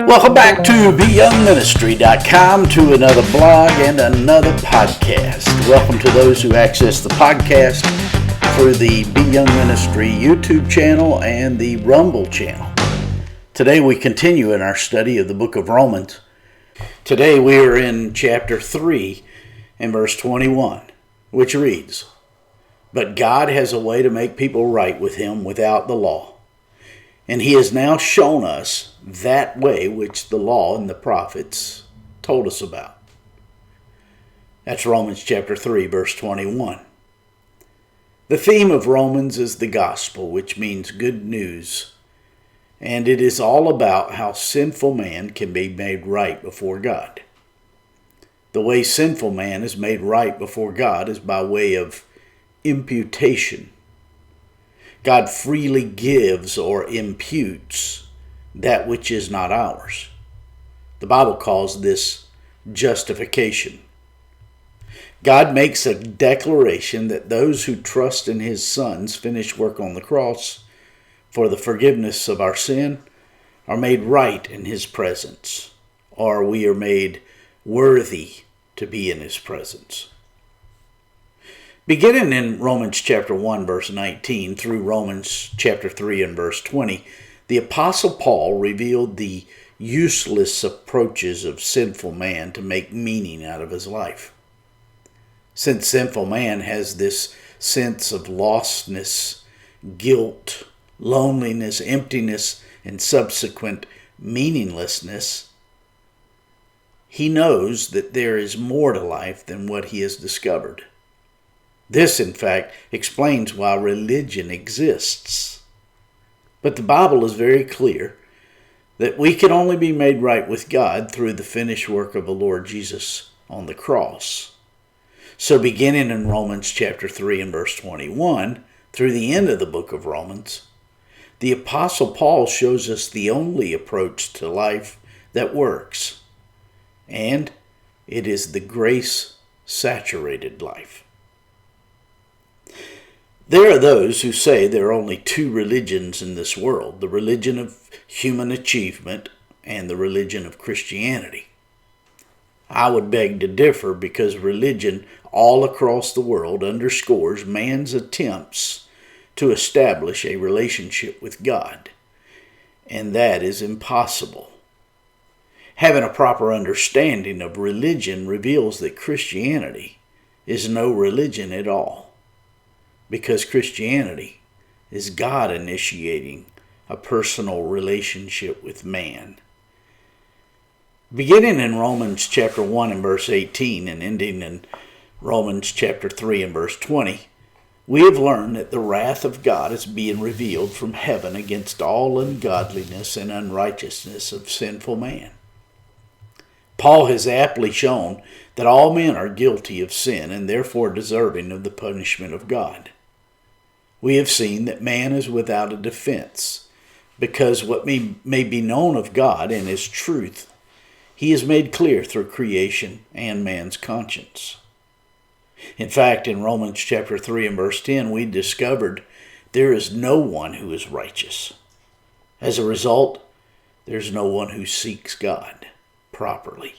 Welcome back to BYoungMinistry.com, to another blog and another podcast. Welcome to those who access the podcast through the BYoung Ministry YouTube channel and the Rumble channel. Today we continue in our study of the book of Romans. Today we are in chapter 3 and verse 21, which reads, "But God has a way to make people right with him without the law. And he has now shown us that way which the law and the prophets told us about." That's Romans chapter 3, verse 21. The theme of Romans is the gospel, which means good news. And it is all about how sinful man can be made right before God. The way sinful man is made right before God is by way of imputation. God freely gives or imputes that which is not ours. The Bible calls this justification. God makes a declaration that those who trust in his Son's finished work on the cross for the forgiveness of our sin are made right in his presence, or we are made worthy to be in his presence. Beginning in Romans chapter 1, verse 19 through Romans chapter 3 and verse 20, the Apostle Paul revealed the useless approaches of sinful man to make meaning out of his life. Since sinful man has this sense of lostness, guilt, loneliness, emptiness, and subsequent meaninglessness, he knows that there is more to life than what he has discovered. This, in fact, explains why religion exists. But the Bible is very clear that we can only be made right with God through the finished work of the Lord Jesus on the cross. So beginning in Romans chapter 3 and verse 21, through the end of the book of Romans, the Apostle Paul shows us the only approach to life that works. And it is the grace-saturated life. There are those who say there are only two religions in this world, the religion of human achievement and the religion of Christianity. I would beg to differ, because religion all across the world underscores man's attempts to establish a relationship with God, and that is impossible. Having a proper understanding of religion reveals that Christianity is no religion at all, because Christianity is God initiating a personal relationship with man. Beginning in Romans chapter 1 and verse 18 and ending in Romans chapter 3 and verse 20, we have learned that the wrath of God is being revealed from heaven against all ungodliness and unrighteousness of sinful man. Paul has aptly shown that all men are guilty of sin and therefore deserving of the punishment of God. We have seen that man is without a defense, because what may be known of God and his truth, he is made clear through creation and man's conscience. In fact, in Romans chapter 3 and verse 10, we discovered there is no one who is righteous. As a result, there's no one who seeks God properly.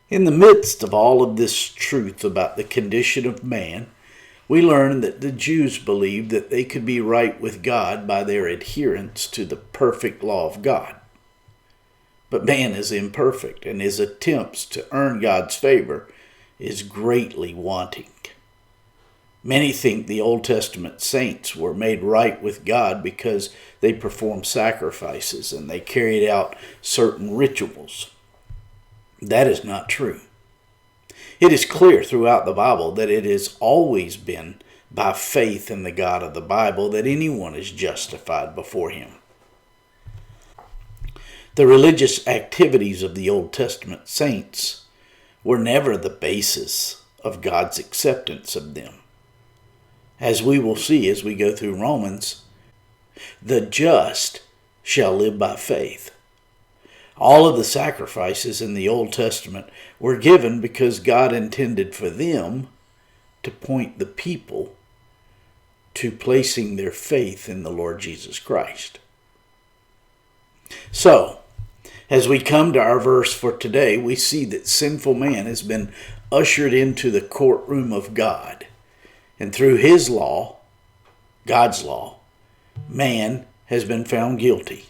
In the midst of all of this truth about the condition of man, we learn that the Jews believed that they could be right with God by their adherence to the perfect law of God. But man is imperfect, and his attempts to earn God's favor is greatly wanting. Many think the Old Testament saints were made right with God because they performed sacrifices and they carried out certain rituals. That is not true. It is clear throughout the Bible that it has always been by faith in the God of the Bible that anyone is justified before him. The religious activities of the Old Testament saints were never the basis of God's acceptance of them. As we will see as we go through Romans, the just shall live by faith. All of the sacrifices in the Old Testament were given because God intended for them to point the people to placing their faith in the Lord Jesus Christ. So, as we come to our verse for today, we see that sinful man has been ushered into the courtroom of God. And through his law, God's law, man has been found guilty.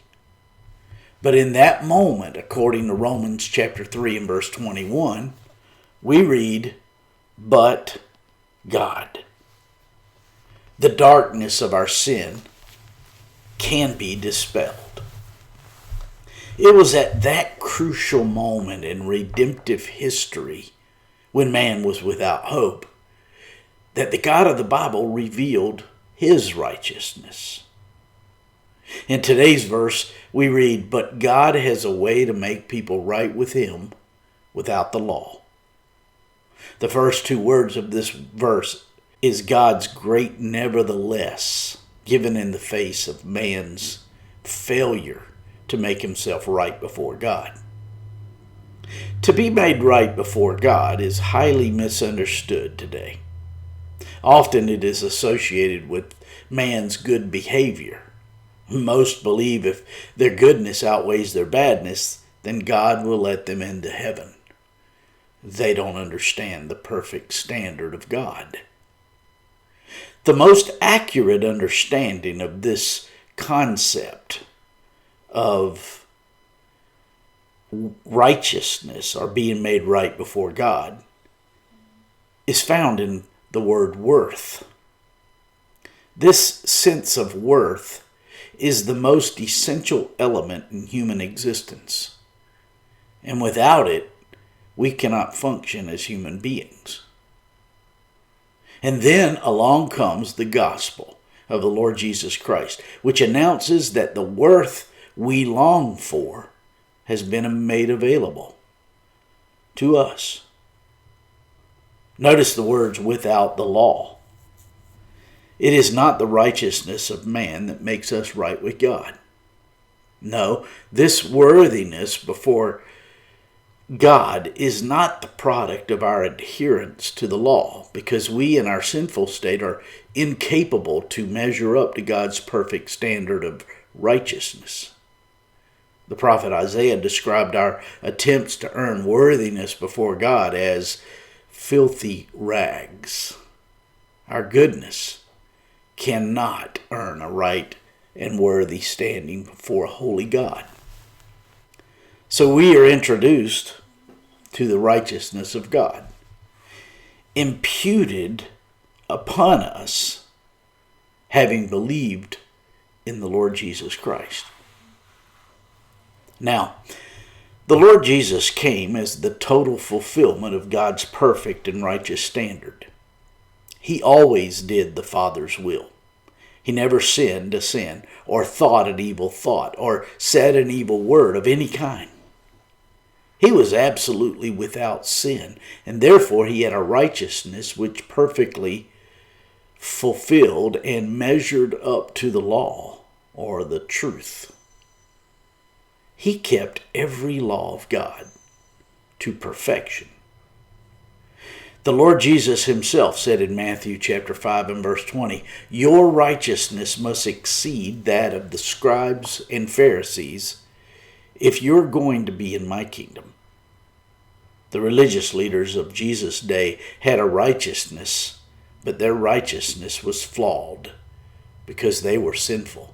But in that moment, according to Romans chapter 3 and verse 21, we read, "But God." The darkness of our sin can be dispelled. It was at that crucial moment in redemptive history, when man was without hope, that the God of the Bible revealed his righteousness. In today's verse, we read, "But God has a way to make people right with him without the law." The first two words of this verse is God's great nevertheless, given in the face of man's failure to make himself right before God. To be made right before God is highly misunderstood today. Often it is associated with man's good behavior. Most believe if their goodness outweighs their badness, then God will let them into heaven. They don't understand the perfect standard of God. The most accurate understanding of this concept of righteousness or being made right before God is found in the word worth. This sense of worth is the most essential element in human existence, and without it, we cannot function as human beings. And then along comes the gospel of the Lord Jesus Christ, which announces that the worth we long for has been made available to us. Notice the words "without the law." It is not the righteousness of man that makes us right with God. No, this worthiness before God is not the product of our adherence to the law, because we in our sinful state are incapable to measure up to God's perfect standard of righteousness. The prophet Isaiah described our attempts to earn worthiness before God as filthy rags. Our goodness cannot earn a right and worthy standing before a holy God. So we are introduced to the righteousness of God, imputed upon us, having believed in the Lord Jesus Christ. Now, the Lord Jesus came as the total fulfillment of God's perfect and righteous standard. He always did the Father's will. He never sinned a sin, or thought an evil thought, or said an evil word of any kind. He was absolutely without sin, and therefore he had a righteousness which perfectly fulfilled and measured up to the law, or the truth. He kept every law of God to perfection. The Lord Jesus himself said in Matthew chapter 5 and verse 20, "Your righteousness must exceed that of the scribes and Pharisees if you're going to be in my kingdom." The religious leaders of Jesus' day had a righteousness, but their righteousness was flawed because they were sinful.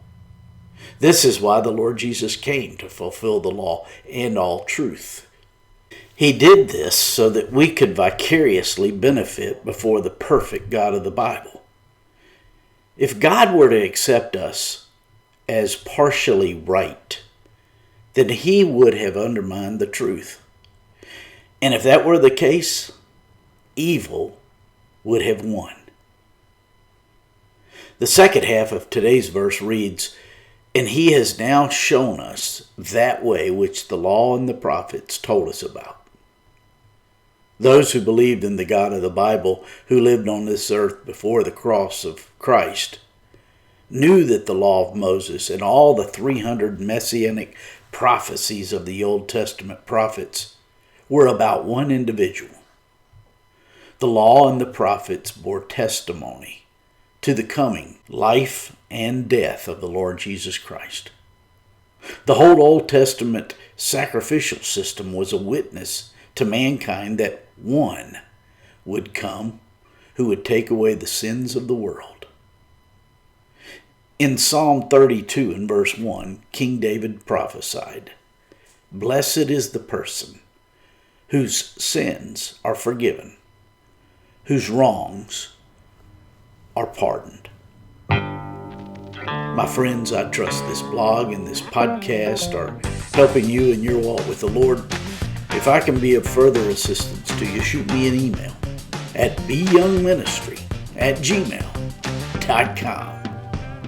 This is why the Lord Jesus came, to fulfill the law and all truth. He did this so that we could vicariously benefit before the perfect God of the Bible. If God were to accept us as partially right, then he would have undermined the truth. And if that were the case, evil would have won. The second half of today's verse reads, "And he has now shown us that way which the law and the prophets told us about." Those who believed in the God of the Bible, who lived on this earth before the cross of Christ, knew that the law of Moses and all the 300 messianic prophecies of the Old Testament prophets were about one individual. The law and the prophets bore testimony to the coming life and death of the Lord Jesus Christ. The whole Old Testament sacrificial system was a witness to mankind that one would come who would take away the sins of the world. In Psalm 32 and verse 1, King David prophesied, "Blessed is the person whose sins are forgiven, whose wrongs are pardoned." My friends, I trust this blog and this podcast are helping you in your walk with the Lord. If I can be of further assistance to you, shoot me an email at BYoungMinistry@gmail.com.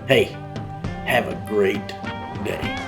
Hey, have a great day.